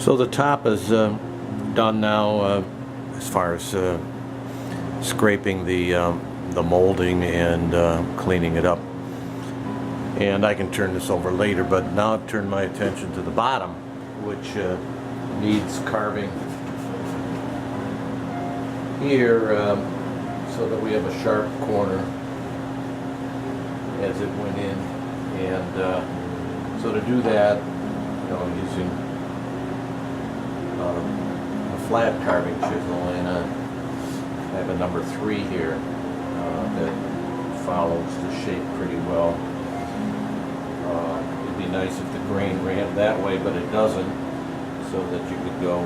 So the top is done now as far as scraping the molding and cleaning it up. And I can turn this over later, but now I've turned my attention to the bottom, which needs carving here so that we have a sharp corner as it went in. And so to do that, using a flat carving chisel, and I have a number 3 here that follows the shape pretty well. It'd be nice if the grain ran that way, but it doesn't, so that you could go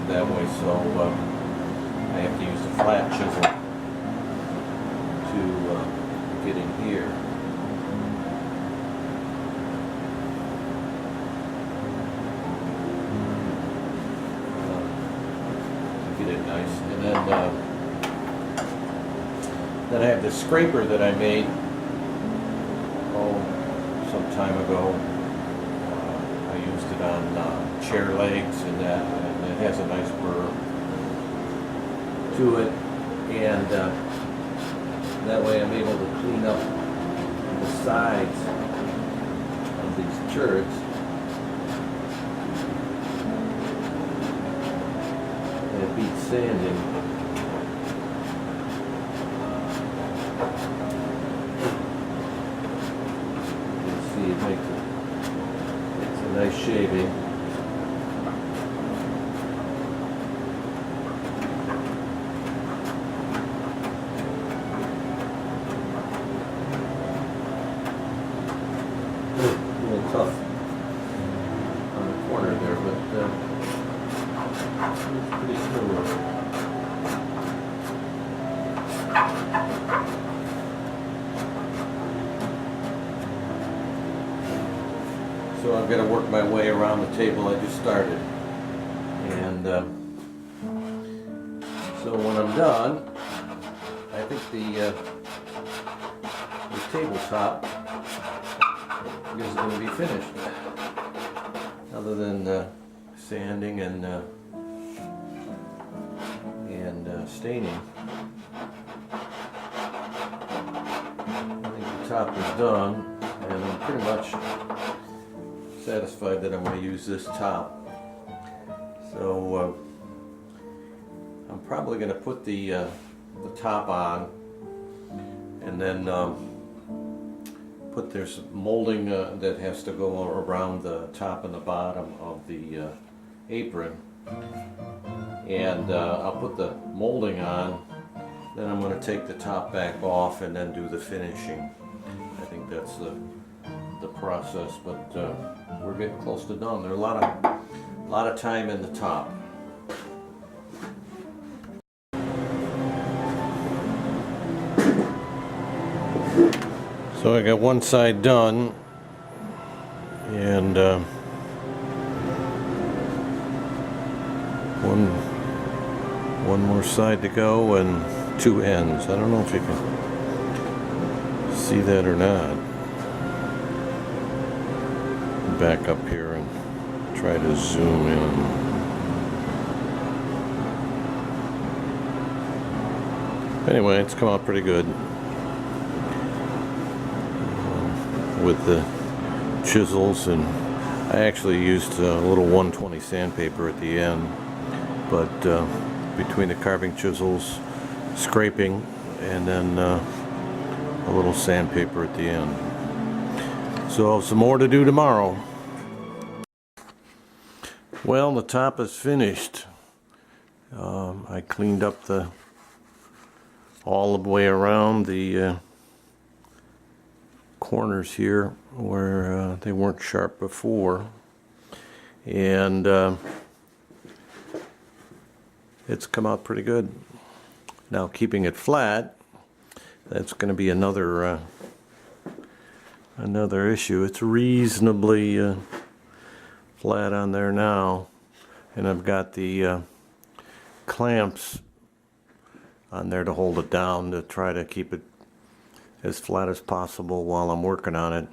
that way. So I have to use a flat chisel to get in here. Get it nice, and then I have this scraper that I made some time ago. I used it on chair legs and that, and it has a nice burr to it, and that way I'm able to clean up the sides of these turrets. And it beats sanding. It makes a nice shaving. A little tough on the corner there, but it's pretty smooth. So I'm going to work my way around the table I just started, and so when I'm done, I think the tabletop is going to be finished, other than sanding and staining. I think the top is done, and I'm pretty much satisfied that I'm going to use this top. So I'm probably going to put the top on, and then put this molding that has to go around the top and the bottom of the apron, and I'll put the molding on. Then I'm going to take the top back off and then do the finishing. I think that's the process, but we're getting close to done. There's a lot of time in the top. So I got one side done, and one more side to go, and 2 ends. I don't know if you can see that or not. Back up here and try to zoom in. Anyway, it's come out pretty good with the chisels, and I actually used a little 120 sandpaper at the end, but between the carving chisels, scraping, and then a little sandpaper at the end. So some more to do tomorrow. Well, the top is finished. I cleaned up all the way around the corners here where they weren't sharp before, and it's come out pretty good. Now, keeping it flat, that's going to be another issue. It's reasonably flat on there now, and I've got the clamps on there to hold it down to try to keep it as flat as possible while I'm working on it.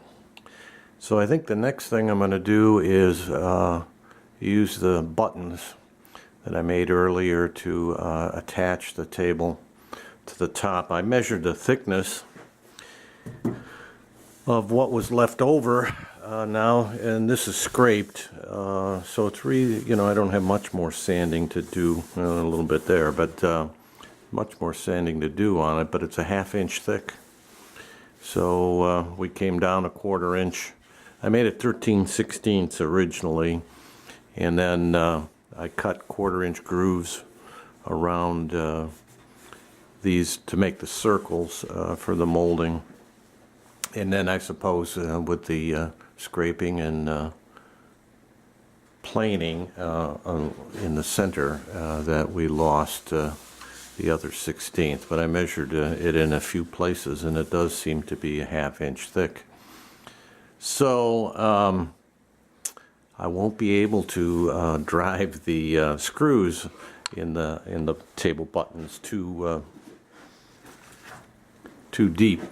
So I think the next thing I'm going to do is use the buttons that I made earlier to attach the table to the top. I measured the thickness of what was left over now, and this is scraped, so it's really, you know, I don't have much more sanding to do. A little bit there, but much more sanding to do on it, but it's a 1/2 inch thick. So we came down a 1/4 inch. I made it 13/16 originally, and then I cut 1/4 inch grooves around these to make the circles for the molding. And then I suppose with the scraping and planing in the center that we lost the other 1/16th, but I measured it in a few places, and it does seem to be a 1/2 inch thick. So I won't be able to drive the screws in the table buttons too deep.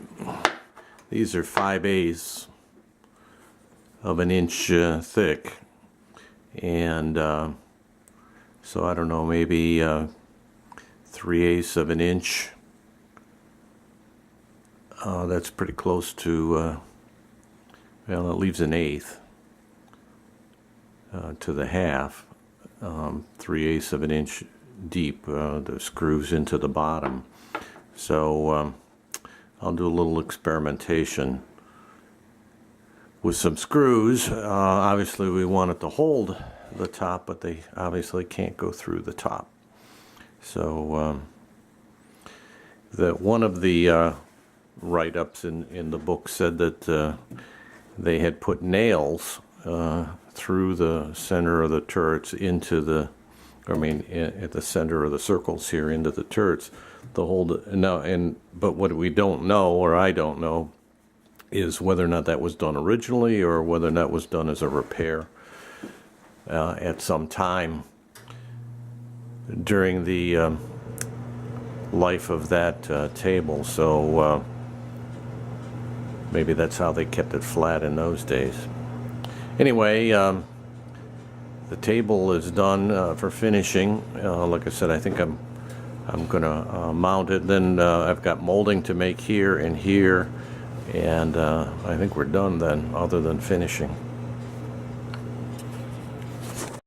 These are 5/8 of an inch thick, and so I don't know, maybe 3/8 of an inch. That's pretty close to, well, it leaves 1/8 to the half. 3/8 of an inch deep, the screws into the bottom. So I'll do a little experimentation with some screws. Obviously we want it to hold the top, but they obviously can't go through the top. So that one of the write-ups in the book said that they had put nails through the center of the turrets into the, I mean, at the center of the circles here into the turrets to hold it. Now, but what we don't know, or I don't know, is whether or not that was done originally or whether that was done as a repair at some time during the life of that table. So maybe that's how they kept it flat in those days. Anyway, the table is done for finishing. Like I said, I think I'm gonna mount it. Then I've got molding to make here and here, and I think we're done then, other than finishing.